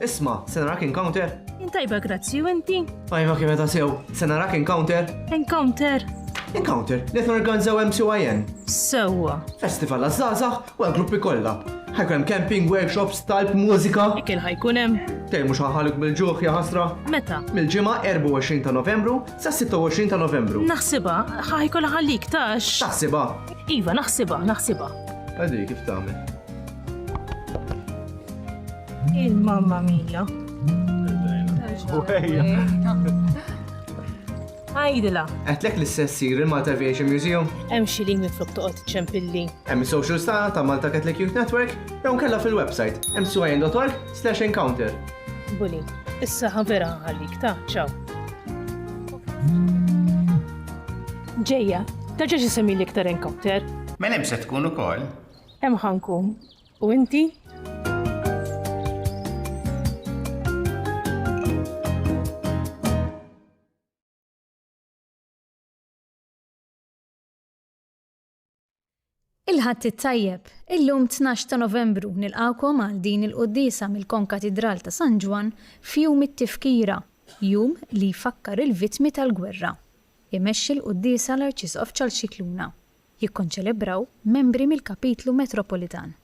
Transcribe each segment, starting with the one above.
Isma, se narak Encounter. Intajba grazzi, u inti? Ajma kif ta' sew, se narak Encounter. Encounter. Encounter, li norganizzaw MCYN. Sewa. Festival għazzazax u għal-gruppi kollha. Ħajkun camping, workshops, talp, mużika. Ikil ħajkun hemm. Tej mhux ħaħaluk bil-ġuħ ja ħasra. Meta? Mill-ġimgħa 24 ta' Novembru sa 26 ta' Novembru. Naħsibha, ħajkun ħallik tax. Taħsibha. Iva, naħsibha. Għadi kif tagħmel. Il-mamma mija. Għajdila. Għetlek l-sessir il-Malta Aviation Museum. Hemm xi link mitflok toqgħod ċempilli. Hemm is-social sta ta' Malta Catholic Youth Network jew nkella fil-website mcyn.org/encounter. Buli, issa ħavera ħallik ta' ċaw. Ġejja, taġa xi semmi l-iktar encounter. Men hemm se tkun ukoll. Hemm ħankun. U inti? Il-ħadd it-tajjeb, illum 12 ta' Novembru nilqawkom għal din il-qudiesa mill-Konkatedral ta' San Ġwan f'jum it-tifkira, jum li jfakkar il-vittmi tal-gwerra. Imexxi l-qudiesa l-Arċisqof Ċarls Xikluna. Jikkonċelebraw membri mill-Kapitlu Metropolitan.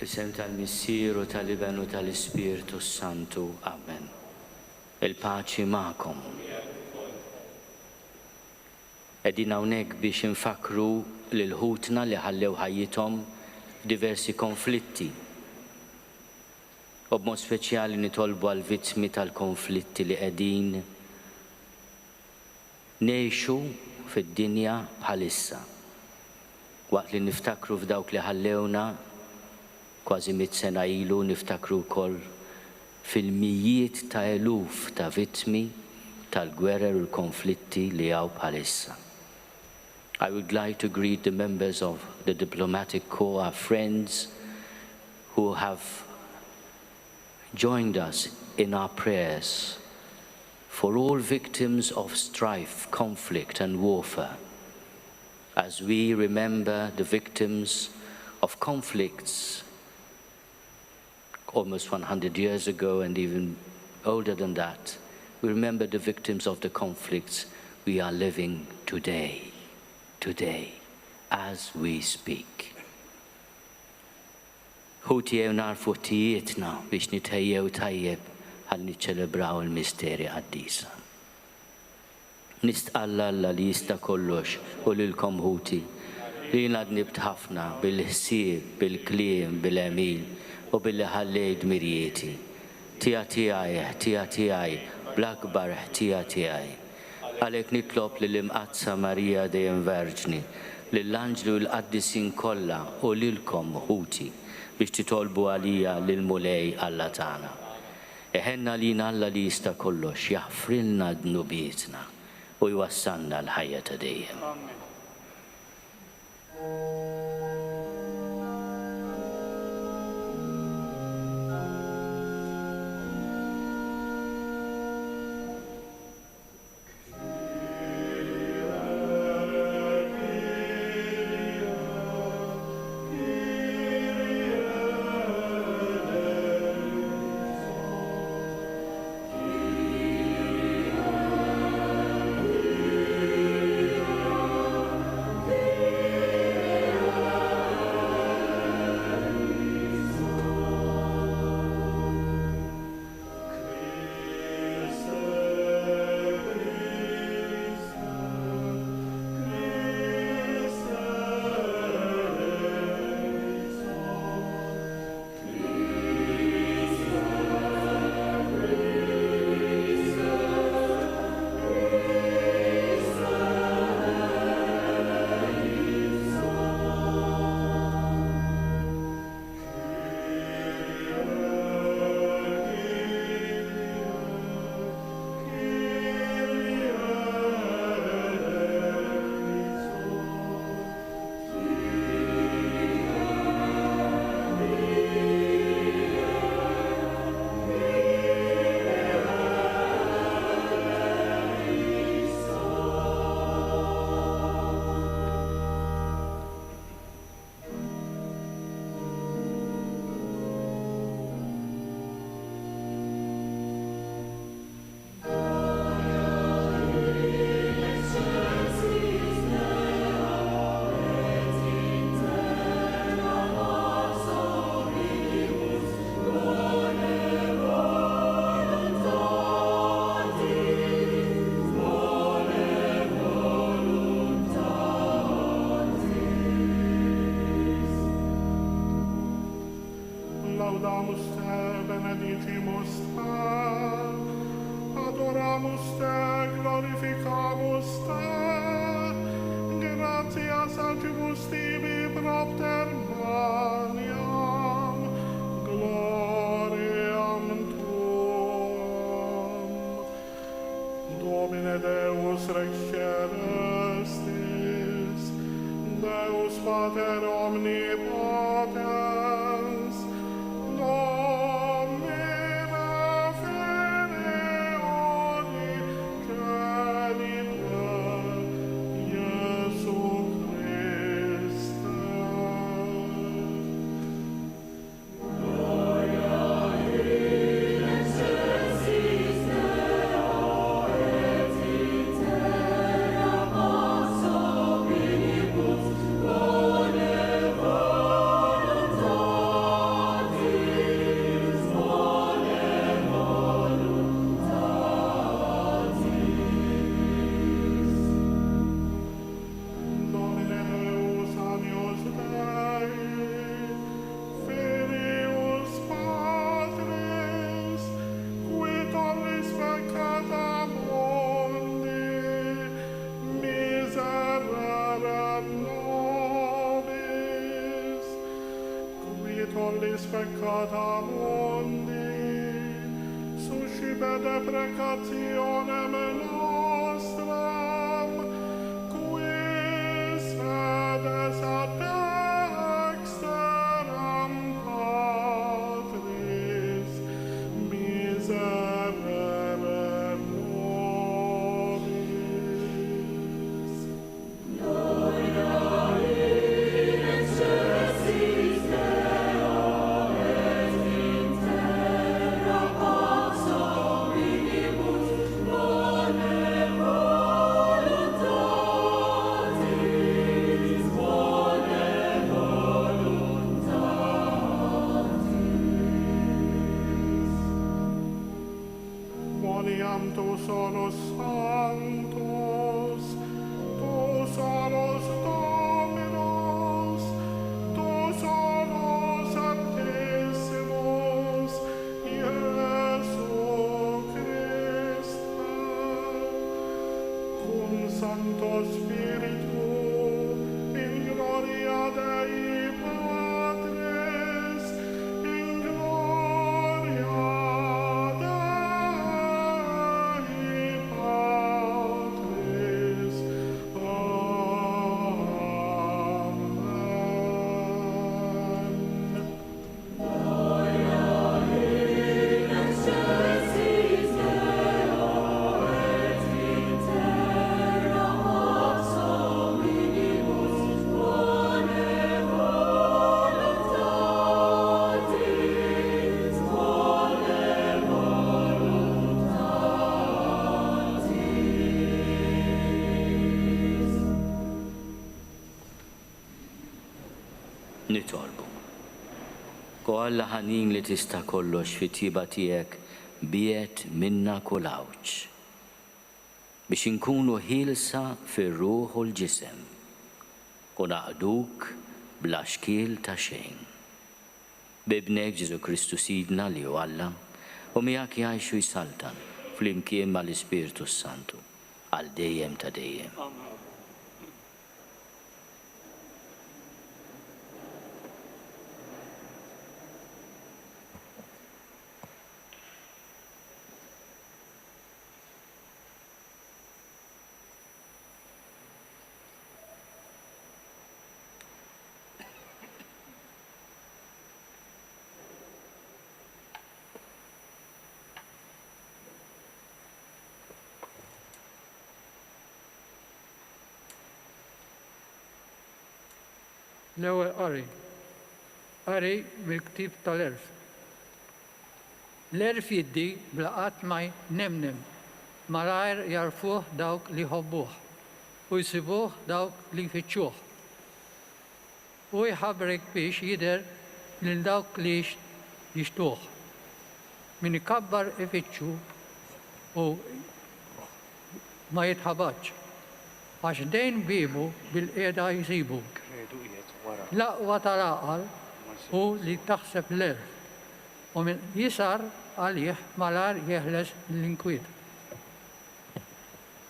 Isem tal-Missier u tal-Iben u tal-Ispiritu Santu. Amen. Il-paċi ma'kom. Edin hawnhekk biex infakru lil ħutna li ħallew ħajjithom diversi konflitti. U b'mod speċjali nitolbu għal vittmi tal-konflitti li qegħdin ngħixu fid-dinja bħalissa. Waqt li niftakru f'dawk li ħallewna kważi 100 sena ilu, niftakru wkoll fil-mijiet ta' eluf ta' vittmi tal-gwerer u l-konflitti li hawn bħalissa. I would like to greet the members of the diplomatic corps, our friends who have joined us in our prayers for all victims of strife, conflict and warfare, as we remember the victims of conflicts almost 100 years ago and even older than that. We remember the victims of the conflicts we are living today, as we speak. Ħutjew narfu tijietna biex nitejjew tajjeb għal niċċelebraw il-misteri qaddisa. Nistqalla Alla li jista' kollox u lilkom ħuti li ngħadnibt ħafna bil-ħsieb, bil-kliem, bil-emil u billi ħallejt mirjieti. Tija tiegħi, bl-akbar ħtija tiegħi. Għalhekk nitlob lill-imqazza Marija dejjem Verġni, lill-anġlu l-qaddisin kollha u lilkom ħuti biex titolbu għalija lill-mulej Alla tagħna. Eħenna lina Alla li jista' kollox jaħfrilna dnubietna u jwassalna l-ħajja ta' dejjem. Laudamus te, benedicimus te, adoramus te, glorificamus te, gratias agibus tibi propter maniam, gloriam tuam. Domine Deus Rex Celestis, Deus Pater omnipotens, Domine Filii Genite, Iesu Christe. Gloria in excelsis Deo et in terra pacem omnibus bone sive deprecationem nostram, quis edes ad dexteram Patris, miserere nobis. Moniam tu solus sanctus, tu solus Dominus, tu solus Sanctissimus, Iesu Christe, cum Sancto Spiritu, in gloria Dei Patris, in gloria Dei Patris. Amen. Nitolbu. Ko Alla ħanin li tista' kollox fit-tiba tiegħek biet minna kulawċ. Biex inkunu ħilsa fir-ruħ u l-ġisem. U naqduk bla xkiel ta' xejn. Bibnek Ġesu Kristu Sidna li hu Alla u miegħek jgħixu jsaltan flimkien mal-Ispiritu Santu għal dejjem ta' dejjem. L-ewwel qari mill-ktieb tal-Erf. L-Erf jiddi blaqat ma nemnem, malajr jarfuh dawk li ħobbuh u jsibuh dawk li jfittxuh. U jħabbrek biex jidher lil dawk li jixtuh. Min ikabbar ifittxu u ma jitħabaġġ, għax dejn bibu bil-qiegħda jsibu. L-aqwa tal-aqal u li taħseb l-erf u min jisar għalih malar jeħles l-inkwiet.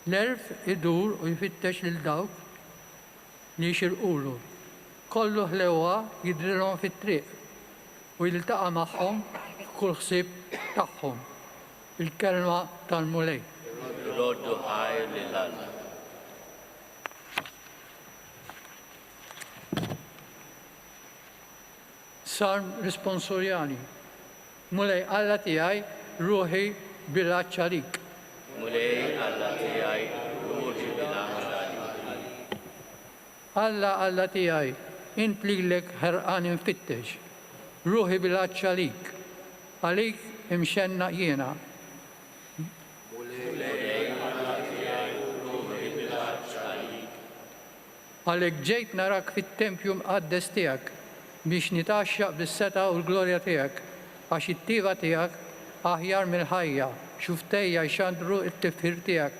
L-erf idur u jfittex lil dawk li xirqulu. Kollu ħlewa jidrilhom fit-triq u jiltaqa' magħhom f'kull ħsieb tagħhom. Il-kelma tal-mulej. Roddu ħajr lil Alla. Salm responsorjali. Mulej Alla tiegħi ruħi bilaċċa lik. Mulej Alla tiegħi ruħi bilaċċa lik. Alla tiegħi int lilek ħerqan infittex. Ruħi bilaċċa lik. Għalik imxenna jiena. Għalek ġejt narak fit-tempju mqaddes tiegħek biex nitaxxaq bis-seta u l-glorja tiegħek għax it-tiba tiegħek aħjar mill-ħajja xuftejja jxandru t-tifħir tiegħek.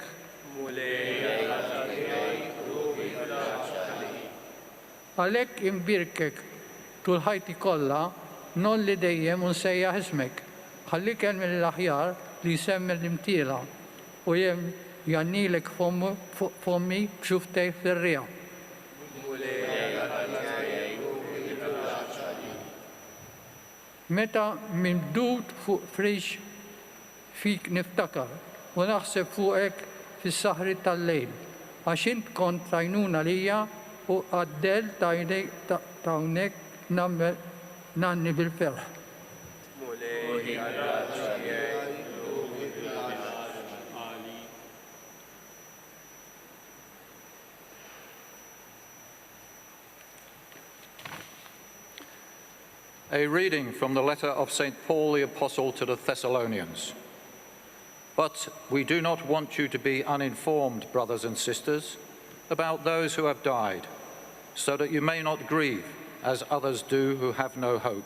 Għalek imbirkek tul ħajti kollha non li dejjem unsejjaħ ismek. Ħalli kien mill-aħjar li jsemmi l-imtiela u jem jannilek fommi b'xuftej fir-rija. Meta mimdud fuq frix fik niftakar u naħseb fuqek fis-saħri tal-lejl. Għax int kont tajnuna lija u għaddel tawnek nanni bil-ferħ. A reading from the letter of St. Paul the Apostle to the Thessalonians. But we do not want you to be uninformed, brothers and sisters, about those who have died, so that you may not grieve, as others do who have no hope.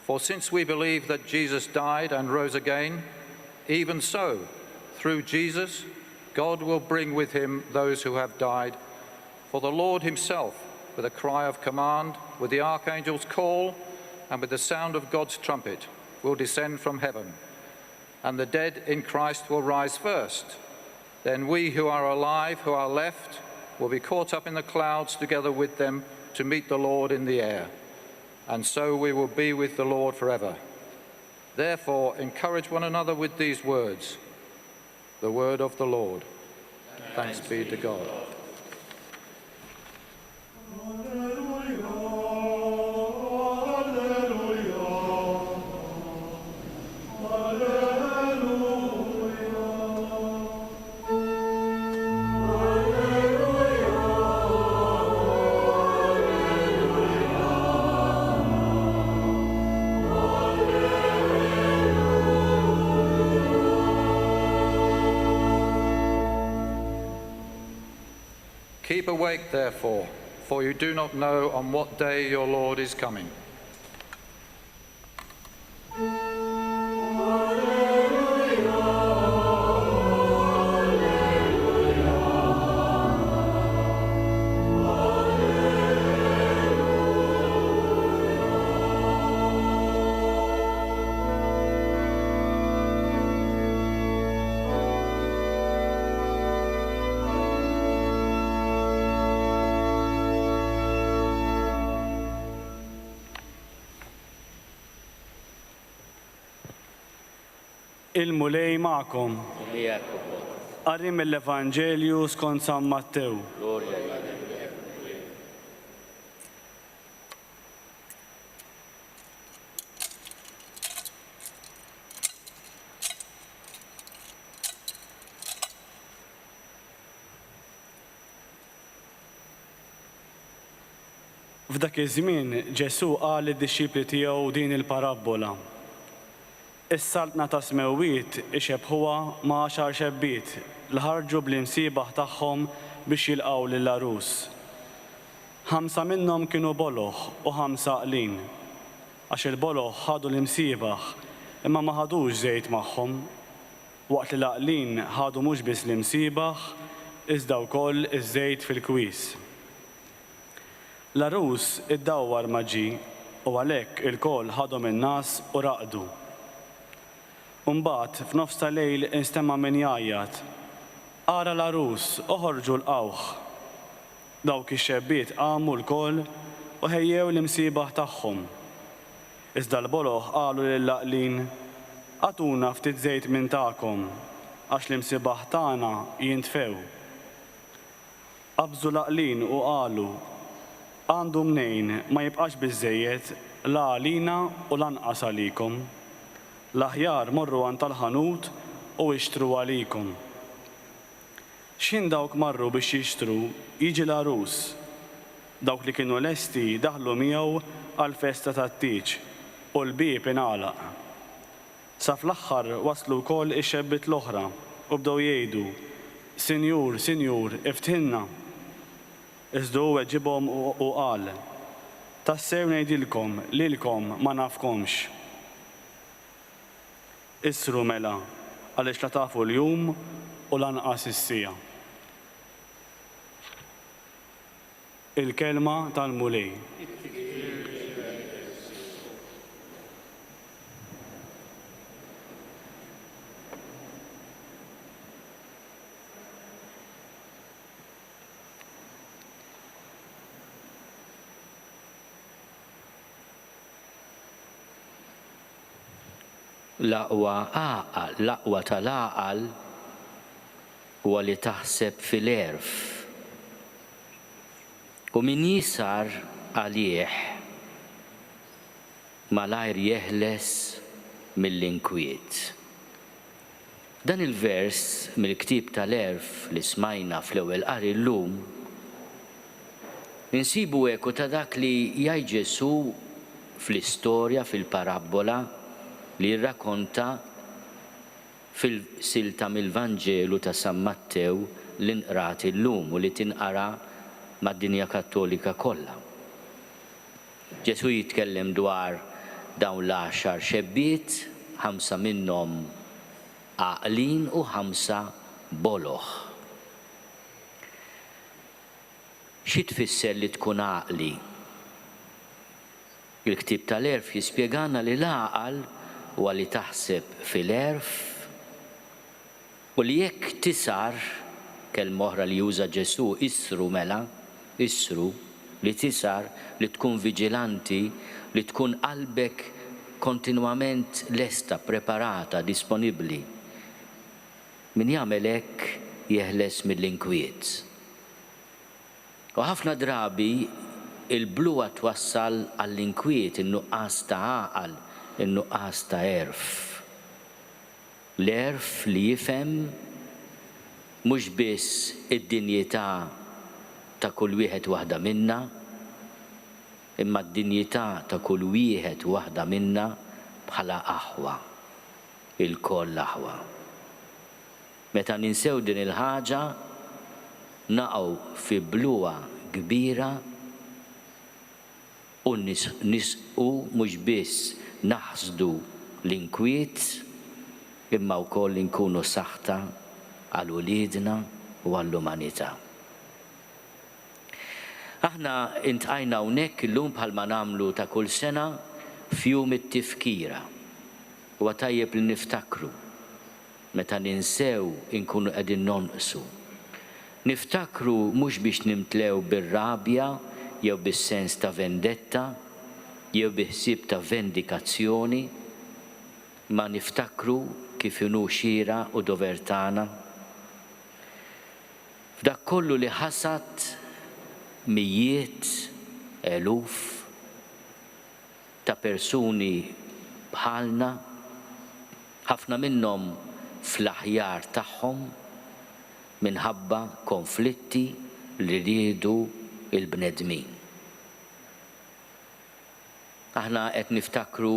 For since we believe that Jesus died and rose again, even so, through Jesus, God will bring with him those who have died. For the Lord himself, with a cry of command, with the archangel's call, and with the sound of God's trumpet, will descend from heaven. And the dead in Christ will rise first. Then we who are alive, who are left, will be caught up in the clouds together with them to meet the Lord in the air. And so we will be with the Lord forever. Therefore, encourage one another with these words. The word of the Lord. Thanks be to God. Keep awake, therefore, for you do not know on what day your Lord is coming. Il-mulej ma'kom. Qari mill-Evanġelju skont San Mattew. F'dak iż-żmien Ġesu qal lid-dixxipli tiegħu din il-parabola. Is-saltna ta' smewwiet ixebħuha ma' 10 xebbiet li ħarġu bl-imsiebaħ tagħhom biex jilqgħu lill-arus. 5 minnhom kienu boloħ u 5 qlin, għax il-boloħ ħadu l-imsiebaħ imma ma ħadux żejt magħhom, waqt li l-qlin ħadu mhux biss l-imsiebaħ iżda wkoll iż-żejt fil-kwies. L-arus iddawwar ma ġie u għalhekk il-koll ħadhom in-nas u raqdu. Mbagħad f'nofs tal-lejl instema' min jgħajjad. Ara l-arus, oħorġu l-qawħ. Dawk ix-xebbiet qamu l-koll u ħejjew l-imsiebaħ tagħhom. Iżda l-boloħ qalu lill-laqlin, għatuna ftit żejt minn tagħkom għax l-imsiebaħ tagħna jintfew. Qabżu l-laqlin u qalu, għandu mnejn ma jibqax biżżejjed la għalina u lanqas għalikom. L-aħjar morru għand tal-ħanut u ixtru għalikom. X'in dawk marru biex jixtru jiġi l-arus. Dawk li kienu lesti daħlu miegħu għall-festa tat-tieġ u l-bieb ingħalaq. Sa fl-aħħar waslu wkoll ix-xebbiet l-oħra u bdew jgħidu, Sinjur, Sinjur, iftħilna. Iżda hu weġibhom u qal, tassew ngħidilkom lilkom ma nafkomx. Issru mela, għaliex la tafu l-jum u lanqas is-sija. Il-kelma tal-mulej. L-aqwa tal-aqal huwa li taħseb fil-erf. U min jisar għalih malajr jeħles mill-inkwiet. Dan il-vers mill-ktib tal-erf li smajna fl-ewwel qari llum insibu eku ta' dak li jgħid Ġesu fl-istorja fil-parabola li rrakkonta fil-silta mill-Vanġelu ta' San Mattew li nqrat illum u li tinqara mad-dinja Kattolika kollha. Ġesu jitkellem dwar dawn l-10 xebbiet, 5 minnhom għaqlin u 5 boloħ. Xi tfisser li tkun għaqli? Il-ktib tal-erf jispjegana li l-għaqal huwa li taħseb fil-erf u li jekk tisar kelma oħra li juża Ġesu issru mela, issru li tisar li tkun viġilanti, li tkun qalbek kontinwament lesta, preparata, disponibbli. Min jagħmel hekk jeħles mill-inkwiet. U ħafna drabi il-bluwa twassal għall-inkwiet, in-nuqqas ta' għaqal, in-nuqqas ta' erf. L-erf li jifhem mhux biss id-dinjità ta' kull wieħed waħda minna, imma d-dinjità ta' kull wieħed waħda minna bħala aħwa, il-koll aħwa. Meta ninsew din il-ħaġa, naqgħu fi bluwa kbira u nisqu mhux biss naħsdu l-inkwiet, imma wkoll inkunu saħta għal uliedna u għall-umanità. Aħna intqajna hawnhekk illum bħalma nagħmlu ta' kull sena f'jum it-tifkira. Huwa tajjeb li niftakru meta ninsew inkunu qegħdin nonqsu. Niftakru mhux biex nimtlew bir-rabja jew bis-sens ta' vendetta jew biħsieb ta' vendikazzjoni, ma niftakru kif inhu xira u dover tagħna. F'dak kollu li ħasad mijiet, eluf ta' persuni bħalna, ħafna minnhom fl-aħjar tagħhom minħabba konflitti li riedu il-bnedmin. Aħna qed niftakru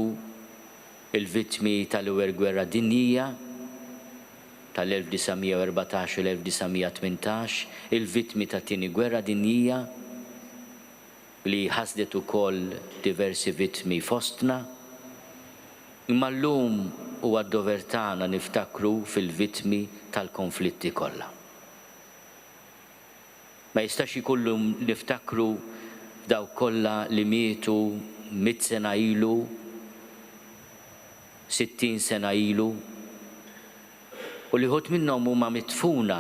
il-vittmi tal-ewwel gwerra dinjija tal-1914 u l-1918, il-vittmi tat-tieni gwerra dinjija li ħasdet ukoll diversi vittmi fostna. Imma llum huwa d-dover tagħna niftakru fil-vittmi tal-konflitti kollha. Ma jistax ikollu niftakru f'daw kollha li mietu 100 sena ilu, 60 sena ilu, u li ħut minnhom huma mitfuna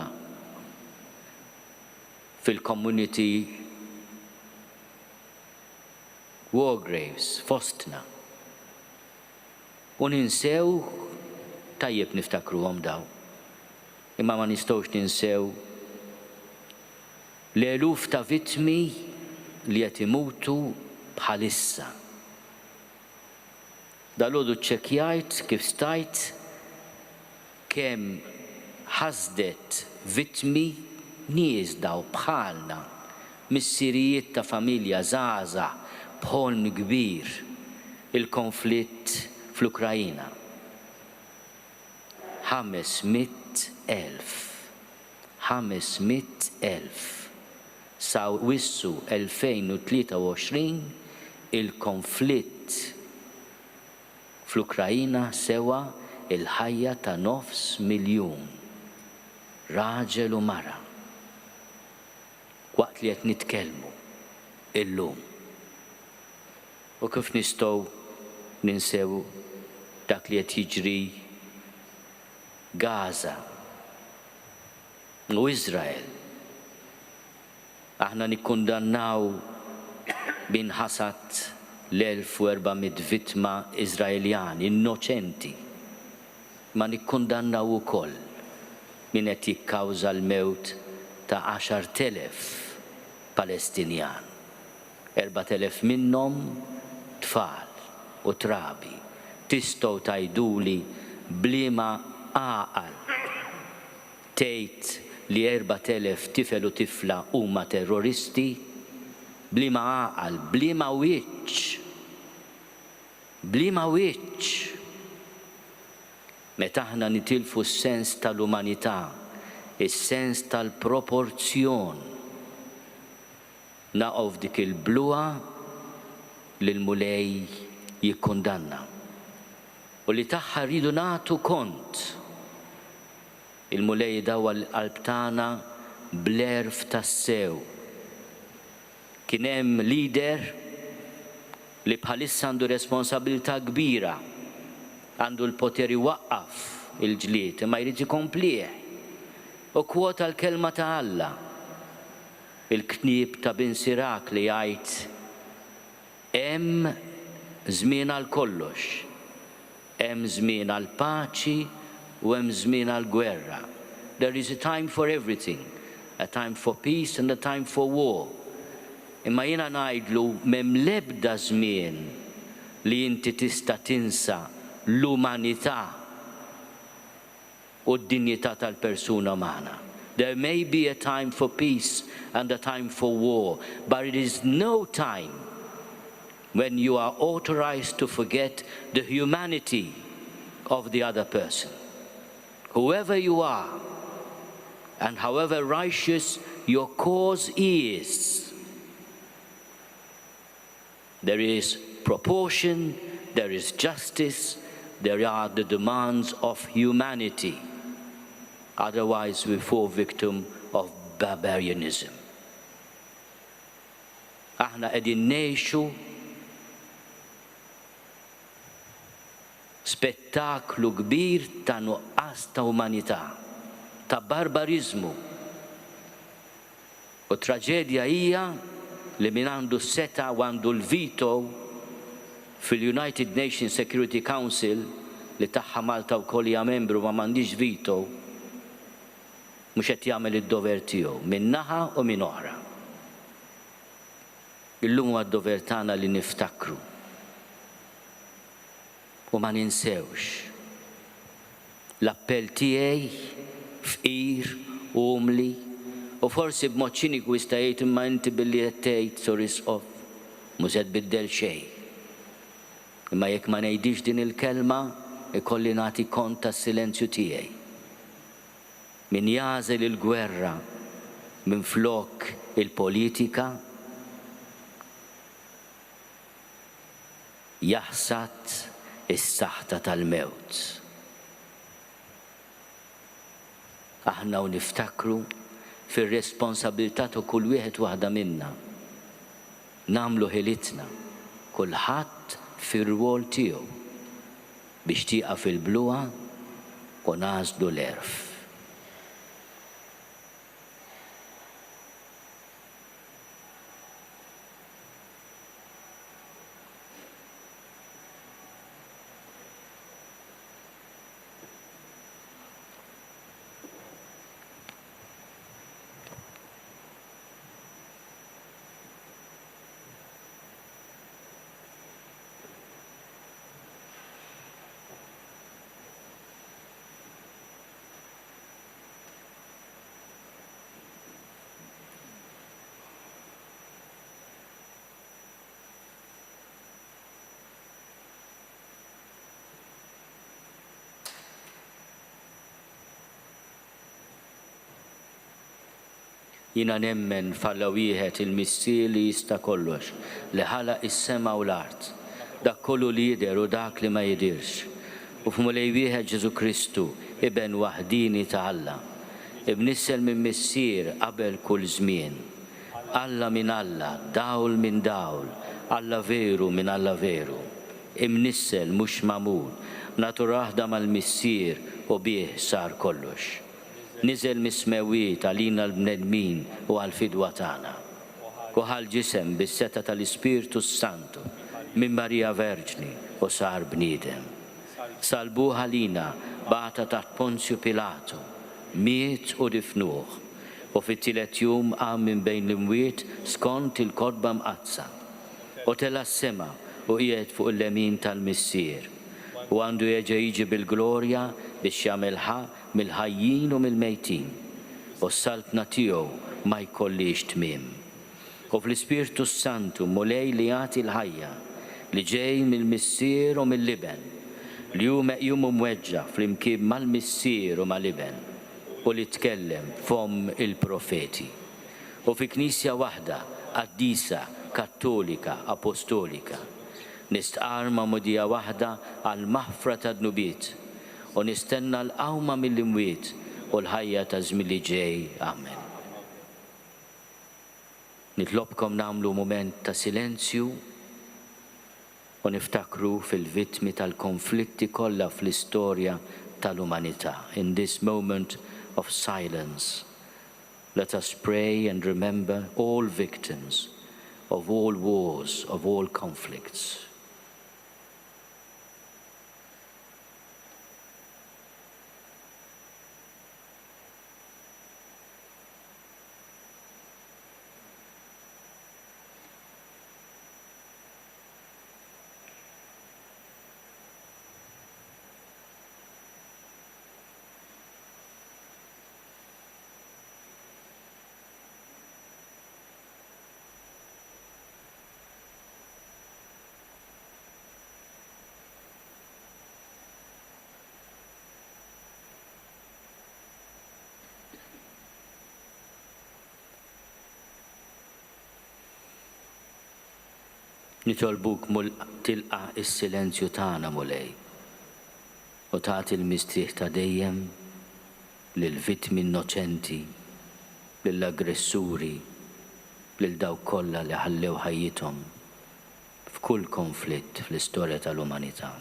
fil-community war graves fostna. U ninsew tajjeb niftakruhom daw. Imma ma nistgħux ninsew l-eluf ta' vittmi li qed imutu bħalissa. Dalgħodu ċċekkjajt kif stajt kemm ħasdet vittmi nies daw bħalna, missirijiet ta' familja żgħażagħ b'ħolm kbir, il-konflitt fl-Ukrajina. 500,000 sa wissu 2023 il-konflitt fl-Ukrajina sewa il-ħajja ta' 500,000 raġel u mara waqt li qed nitkellmu illum. U kif nistgħu ninsew dak li qed jiġri Gaza u Iżrael. Aħna nikkundannaw binħasat l-1400 vittma Iżraeljani innoċenti ma nikkundannaw ukoll min qed jikkawża l-mewt ta' 10,000 Palestinjan. 4,000 minnhom tfal u trabi. Tistgħu tgħiduli bliema għaqal tgħid li 4,000 tifel u tifla huma terroristi? Bliema għaqal, bliema wiċċ. Bliema wiċċ. Meta aħna nitilfu s-sens tal-umanità, is-sens tal-proporzjon, naqgħu f'dik il-bluha li l-mulej jikkundanna. U li tagħha rridu nagħtu kont. Il-mulej dawa l-qalb tagħna bl-erf tas-sew. Kien hemm lider li bħalissa għandu responsabilità kbira, għandu l-poter iwaqqaf il-ġlied, ma jrid ikomplih. U kwota l-kelma ta' Alla, il-knieb ta' Bin Sirak li jgħid hemm żmien għal kollox, hemm żmien għal paċi u hemm żmien għal gwerra. There is a time for everything, a time for peace and a time for war. Imma jiena ngħidlu m'hemm l-ebda żmien li inti tista' tinsa l-umanità u d-dinjità tal-persuna umana. There may be a time for peace and a time for war, but it is no time when you are authorized to forget the humanity of the other person. Whoever you are, and however righteous your cause is, there is proportion, there is justice, there are the demands of humanity. Otherwise, we fall victim of barbarianism. Aħna qegħdin ngħixu spettaklu kbir ta' nuqqas ta' umanità, ta' barbarizmu. U traġedja hija li min għandu s-seta u għandu l-vito fil-United Nations Security Council li tagħha Malta wkoll hija membru ma m'għandix vito, mhux qed jagħmel id-dover tiegħu minn naħa u minn oħra. Illum huwa d-dover tagħna li niftakru u ma ninsewx. L-appell tiegħi fqir u umli u forsi b'mod ċiniku jista' jgħid imma inti billi qed tgħid soris off mhux qed tbiddel xejn. Imma jekk ma ngħidix din il-kelma ikolli nagħti kont tas-silenzju tiegħi. Min jażel il-gwerra minflok il-politika jaħsad is-saħta tal-mewt. Aħna u niftakru fir-responsabilità ta' kull wieħed waħda minna. Nagħmlu ħilitna kulħadd fir-rwol tiegħu biex tieqa fil-bluha u nażlu l-erf. Jina nemmen falla wieħed il-missier li jista' kollox, li ħalaq is-sema u l-art, dak kollu li jidher u dak li ma jidirx. U f'mulej wieħed Ġesu Kristu, iben waħdini ta' Alla, ibnissel minn missier qabel kull żmien. Alla minn Alla, dawl minn dawl, Alla veru minn Alla veru. Imnissel mhux magħmul, naturaħda mal-missier u bih sar kollox. Niżel mismewiet għalina l-bnedmin u għal-fidwa tagħna. U ħal-ġisem bis-seta tal-Ispirtu Santu minn Marija Verġni u sar bniedem. Salbuh għalina bata taħt Ponzju Pilatu, miet u difnuh, u fit-tielet jum qam minn bejn l-imwiet skont il-kodba mqazza, u tela s-sema u qiegħed fuq il-lemin tal-Missier, u għandu jeġa jiġi bil-glorja biex jagħmel ħaq mill-ħajjin u mill-mejtin, u s-saltna tiegħu ma jkollix tmiem. U fl-Ispirtu Santu mulej li jagħti l-ħajja li ġej mill-Missier u mill-Liben, li hu meqjum u mweġġa flimkien mal-Missier u mal-Liben, u li tkellem fom il-profeti. U fi Knisja waħda, qaddisa, kattolika, apostolika, nistqar ma' mudija waħda għal maħfra ta' dnubiet, u nistenna l-qawma mill-imwiet u l-ħajja ta' żmien li ġej. Amen. Nitlobkom nagħmlu mument ta' silenzju u niftakru fil-vittmi tal-konflitti kollha fl-istorja tal-umanità. In this moment of silence, let us pray and remember all victims of all wars, of all conflicts. Nitolbuk tilqa is-silenzju tagħna mulej u tagħti l-mistrieħ ta' dejjem lill-vittmi innoċenti, lill-aggressuri, lil dawk kollha li ħallew ħajjithom f'kull konflitt fl-istorja tal-umanità.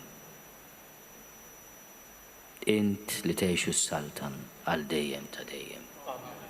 Int li tgħixu s-saltan għal dejjem ta' dejjem. Amen.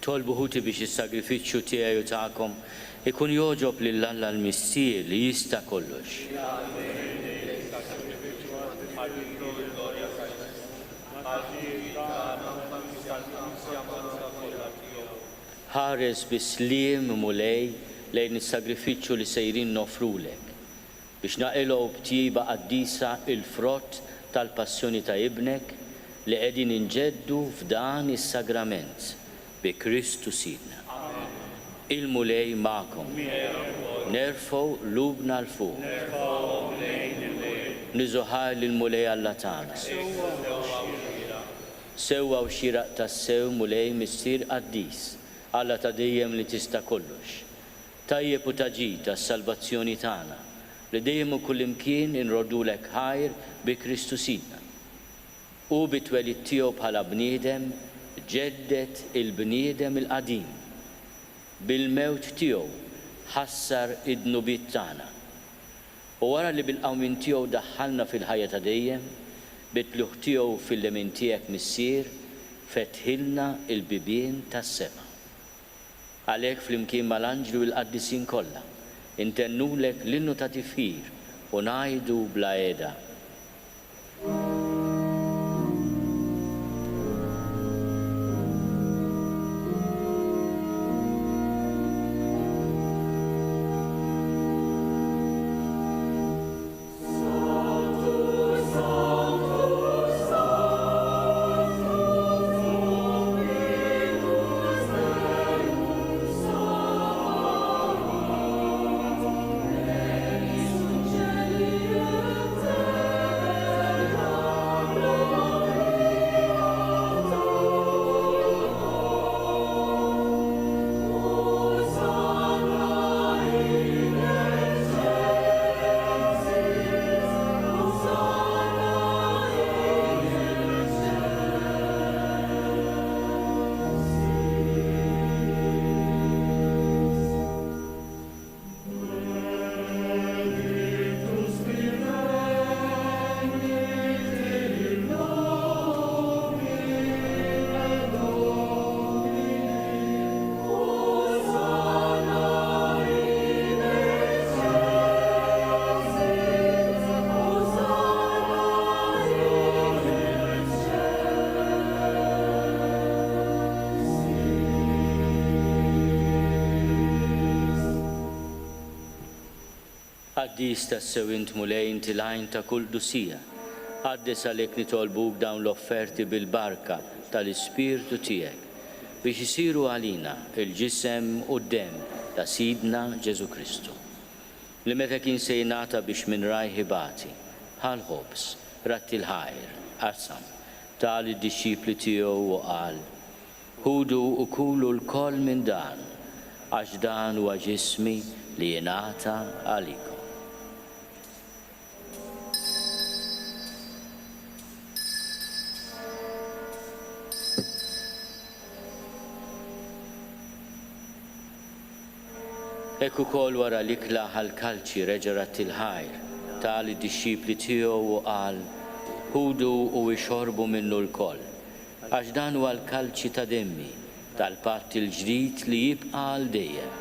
tolbu ħuti biex is-sagrifiċċju tiegħi u tagħkom ikun joġob lil Alla l-Missier li jista' kollox. Ħares bis-sliem mulej lejn is-sagrifiċċju li sejrin nofrulek biex naqilgħu b'tjiba qaddisa il-frott tal-passjoni ta' ibnek li qegħdin inġeddu f'dan is-sagrament bi Kristu Sidna. Il-mulej magħkom. Nerfgħu lubna l fuq. Niżuħar lill-mulej Alla tagħna. Sewwa u xieraq tas-sew mulej missier qaddis Alla ta' dejjem li tista' kollox. Tajjeb u taġid tas-salvazzjoni tagħna li dejjem u kullimkien inrodulek ħajr bi Kristu Sidna. U bit-twelid tiegħu bħala bniedem ġeddet il-bniedem il-qadim. Bil-mewt tiegħu ħassar id-nubiet tagħna. U wara li bil-qawmin tiegħu daħħalna fil-ħajja ta' dejjem, bit-tluħ tiegħu fil-lemin tiegħek missier, fetħilna il-bibien tas-sema. Għalhekk flimkien mal-anġlu l-qaddisin kollha, intennulek l-innu ta' tifħir u ngħidu bla qiegħda. Qaddis tas-sewint mulej inti l-għajn ta' kull dusija. Għaddes għalhekk nitolbuk dawn l-offerti bil-barka tal-Ispirtu tiegħek biex isiru għalina il-ġisem u d-dem ta' Sidna Ġesu Kristu. Li meta kien se jingħata biex minn rajħi bati, ħal-ħobs, ratti l-ħajr, qassam, tal id-disċipli tiegħu u qal: ħudu u kulu l-koll minn dan, għax dan huwa ġismi li jingħata għalikom. Ekku kol wara l-ikla ħal-kalċi reġarat il-ħajr, tal id-disċipli tiegħu u qal: ħudu u ixorbu minnu l-koll, għax dan huwa l-kalċi ta' demmi tal-patt il-ġdid li jibqa' għal dejjem.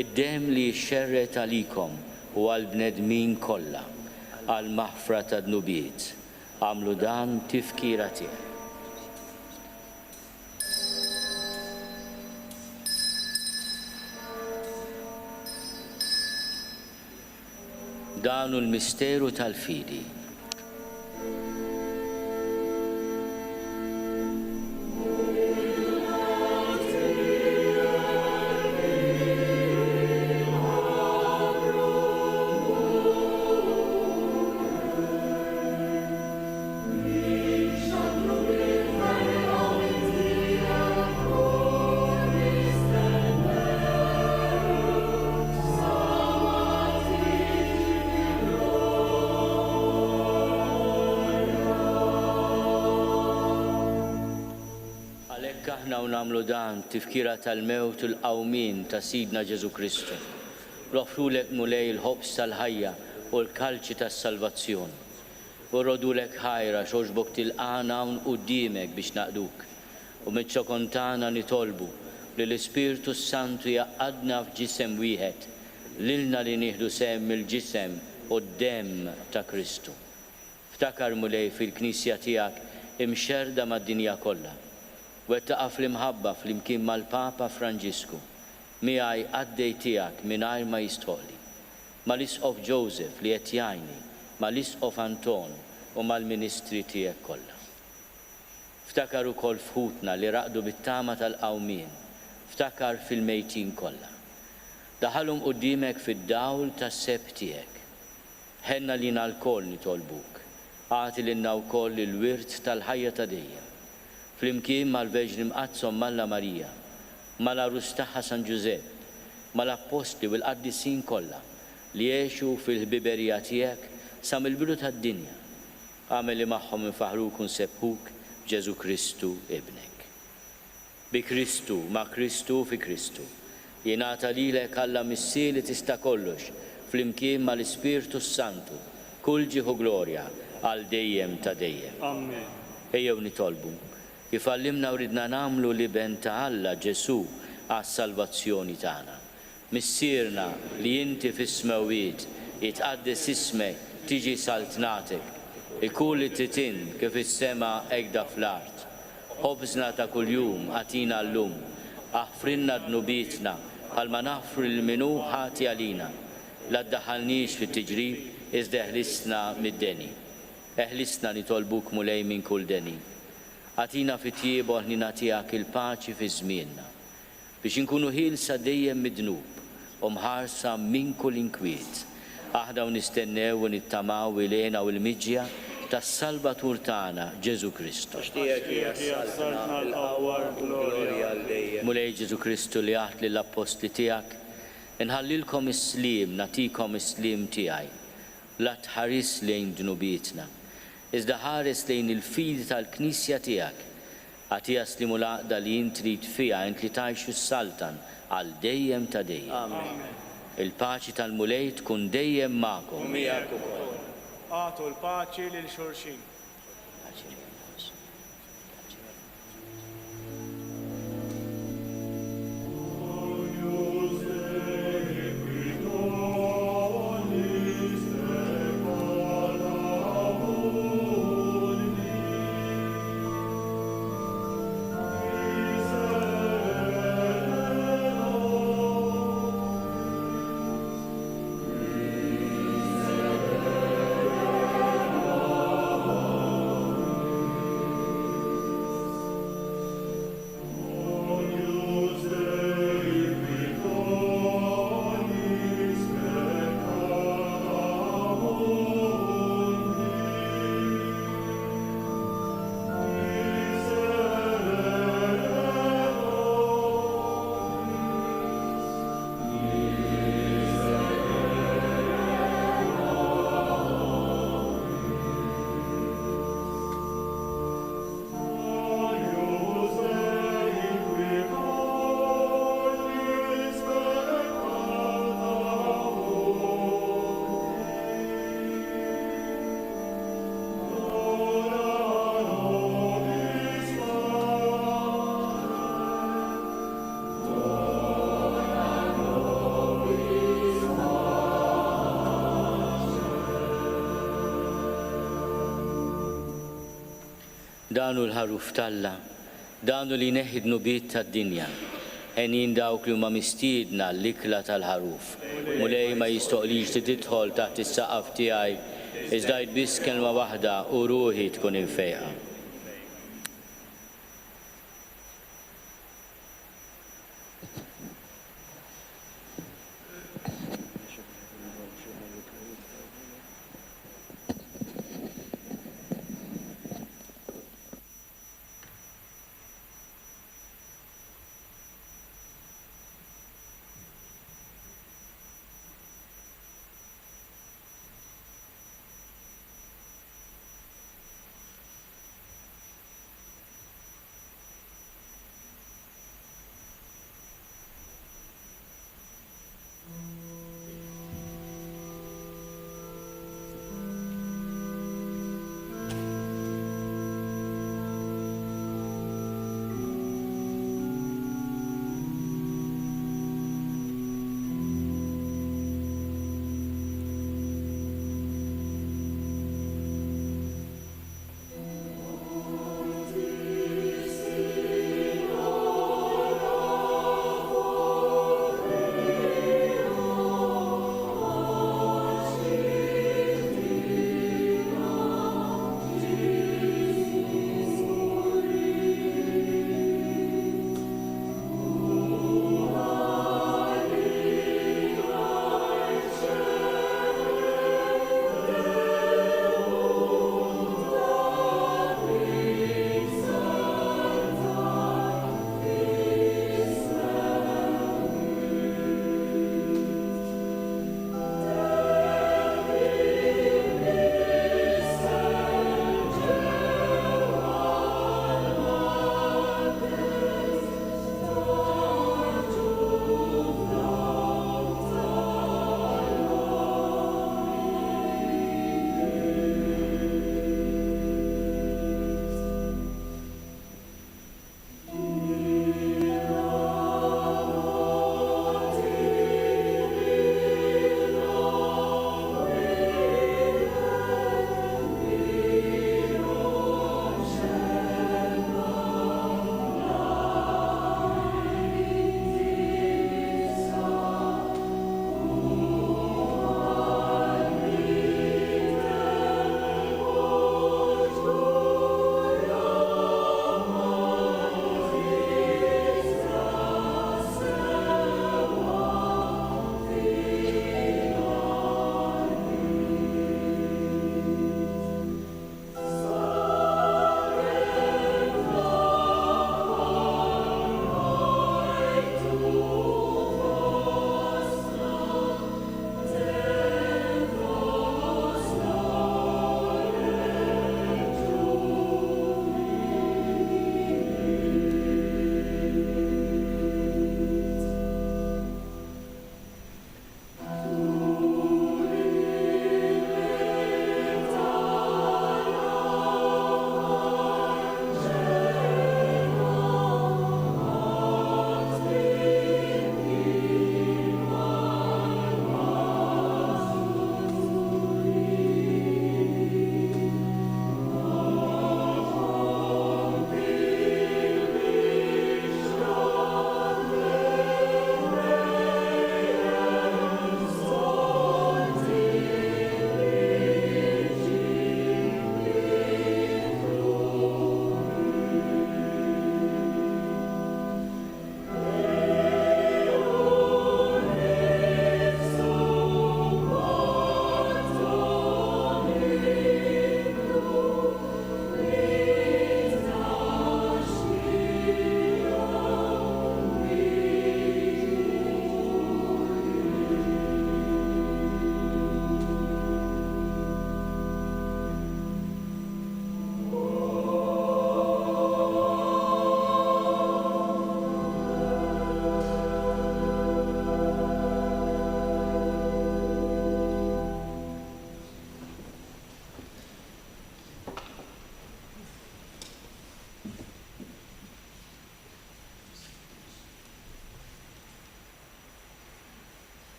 Id-dem li jxerret għalikom u għal-bnedmin kollha għal-maħfra ta' dnubiet. Għamlu dan tifkira tiegħek. Dan hu l-misteru tal-fidi. Aħna u namlu dan tifkira tal-mewt u l-qawmin ta' Sidna Ġesu Kristu. Rofrulek mulej il-ħobs tal-ħajja u l-kalċi tas-salvazzjoni. U rodulek ħajra xoġbok til-qana un qudiemek biex naqduk. U mitċokontana nitolbu li l-Ispirtu Santu jaqqadna f'ġisem wieħed lilna li nieħdu sehem mill-ġisem u d-demm ta' Kristu. Ftakar mulej fil-Knisja tiegħek imxerda mad-dinja kollha. Wettaqa fl-imħabba fl-imkien mal-Papa Franġisku miegħi għaddej tiegħek mingħajr ma jistħoqli. Mal-Isqof Joseph li qed jgħinni, mal-Isqof Anton u mal-Ministri tiegħek kollha. Ftakar ukoll fħutna li raqdu bit-tama tal-qawmien, ftakar fil-mejtin kollha. Daħalhom quddiemek fid-dawl tas-seb tiegħek. Ħenna lina l-koll nitolbuk, għati lilna wkoll il-wirt tal-ħajja ta' dejjem. Flimkien mal-Verġni Mqazzom Malla Marija, mal-Arus tagħha San Giuseppe, mal-Apostli u l-Qaddisin kollha li jgħixu fil-ħbiberija tiegħek sa mill-bidu tad-dinja. Għamel li magħhom infaħruk u nsebħuk Ġesu Kristu ibnek. Bi Kristu, ma' Kristu fi Kristu. Jingħata lilek Alla Missir li tista' kollox flimkien mal-Ispirtu Santu, kull ġieħu glorja għal dejjem ta' dejjem. Amen. Ejjew nitolbu. Kif għallimna u ridna nagħmlu li ben ta' Alla Ġesu għas-salvazzjoni tagħna. Missierna li inti fis-smawiet jitqaddes ismek tiġi saltnatek, ikun li titin kif is-sema egda fl-art. Ħobżna ta' kuljum għatina llum, aħfrinna dnubietna bħalma naħfru l-minu ħati għalina. La ddaħħalniex fit-tiġrib iżda eħlisna mid-deni. Eħlisna nitolbuk mulej minn kull deni. Għatina fit-tjieba ħnina tiegħek il-paċi fi żmienna biex inkunu ħielsa dejjem mid-dnub u mħarsa minn kull inkwiet. Aħna u nistennew u nittamaw ilejna u l-miġja tas-Salvatur tagħna Ġesu Kristu. Mulej Ġesu Kristu li għaħt lill-Apostli tiegħek, inħallilkom is-sliem, natikom is-sliem tiegħi. La tħares lejn dnubietna, iżda ħares lejn il-fidi tal-Knisja tiegħek. Għatija slimu l-għaqda li int trid fiha int li tgħixu s-saltan għal dejjem ta' dejjem. Il-paċi tal-mulej tkun dejjem magħkom. Għatu l-paċi lil xulxin. Danu l-ħaruf talla, danu li neħid nubiet tad-dinja. Enin dawk li huma mistiedna l-ikla tal-ħaruf. Mulej ma jistoqlix li tidħol taħt is-saqaf tiegħi, iżda biss kelma waħda u ruħi tkun infejqa.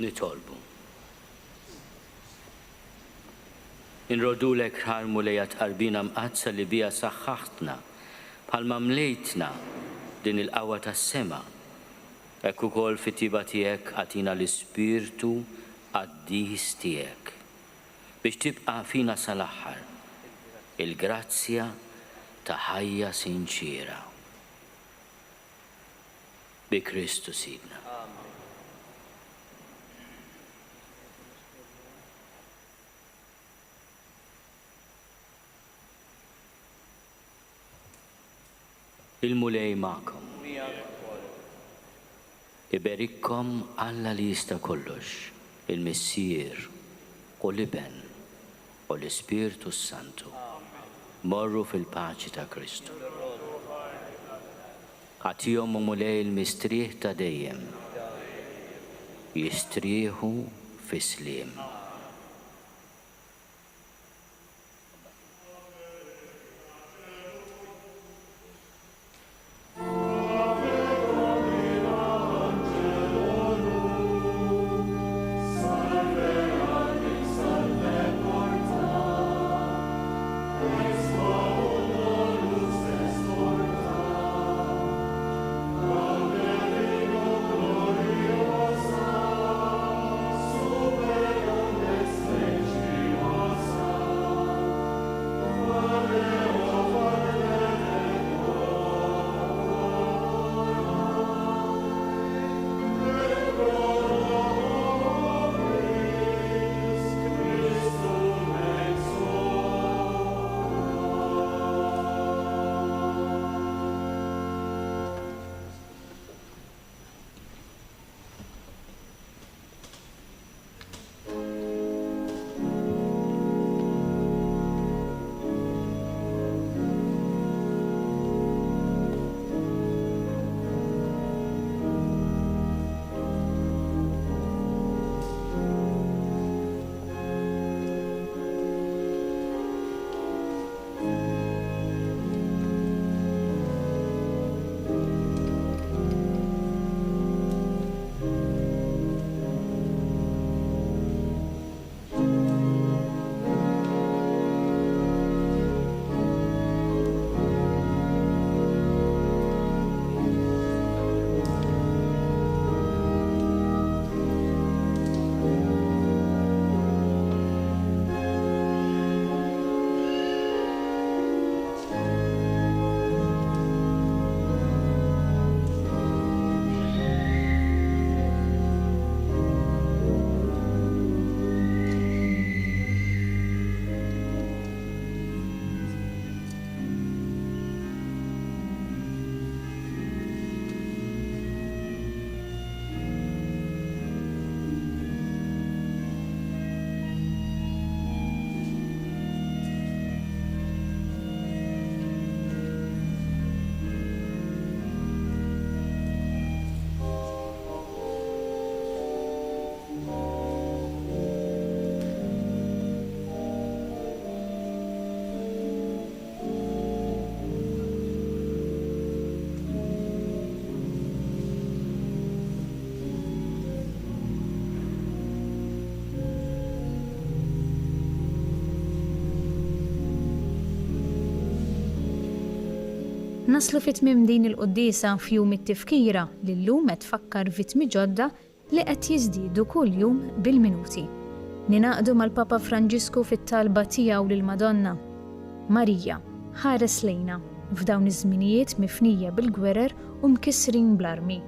Nitolbu. Inrodulek ħarmu lejja tqarbina mqazza li bija saħħaħtna bħalma mlejtna din il-qawwa tas-sema. Hekk ukoll fit-tiba tiegħek għatina l-ispirtu għaddis tiegħek biex tibqa' fina sal-aħħar il-grazzja ta' ħajja sinċira. Bi Kristu Sidna. Il-mulej ma'kom. Iberikkom Alla li jista' kollox, il-Missier u l-Iben u l-Ispirtu Santu. Morru fil-paċi ta' Kristu. Għatijom u mulej il-mistrieħ ta' dejjem. Jistrieħu fis-sliem. Naslu fit-tmiem din il-qudiesa f'jum it-tifkira li llum qed tfakkar vittmi ġodda li qed jiżdiedu kull jum bil-minuti. Ninaqdu mal-Papa Franġisku fit-talba tiegħu lill-Madonna. Marija, ħares lejna f'dawn iż-żminijiet mifnija bil-gwerer u mkissrin bl-armi.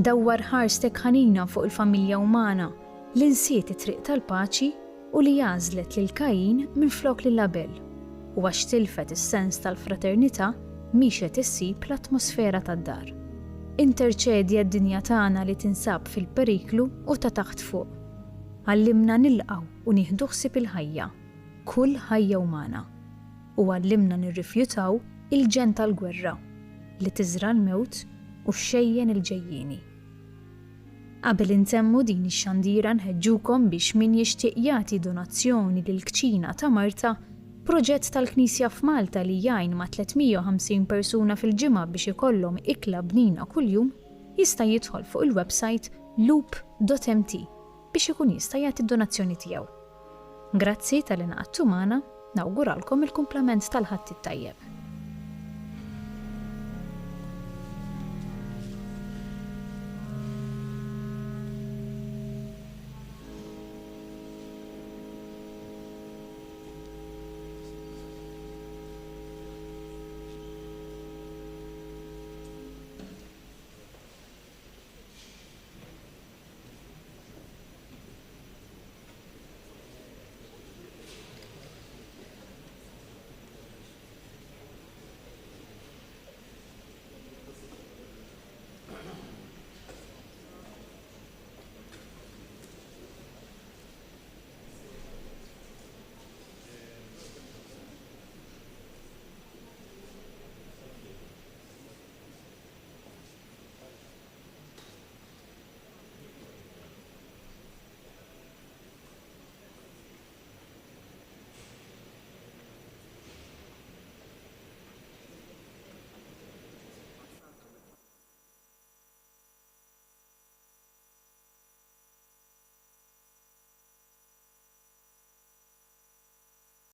Dawwar ħarstek ħanina fuq il-familja umana li nsiet it-triq tal-paċi u li għażlet lil Kajin minflok lil Abel u għax tilfet is-sens tal-fraternità miexet issib l-atmosfera tad-dar. Interċedi għad-dinja tagħna li tinsab fil-periklu u ta' taħt fuq. Għallimna nilqgħu u nieħdu ħsieb il-ħajja, kull ħajja umana. U għallimna nirrifjutaw il-ġen tal-gwerra li tiżra l-mewt u xejjen il-ġejjieni. Qabel intemmu din ix-xandira nħeġġukom biex min jixtieq jagħti donazzjoni lil-Kċina ta' Marta, proġett tal-Knisja f'Malta li jgħin ma' 350 persuna fil-ġimgħa biex ikollhom ikla bnina kuljum, jista' jidħol fuq il-website loop.mt biex ikun jista' jagħti d-donazzjoni tiegħu. Grazzi tal-inqattu magħna, nawguralkom il-kumplament tal-ħadd it-tajjeb.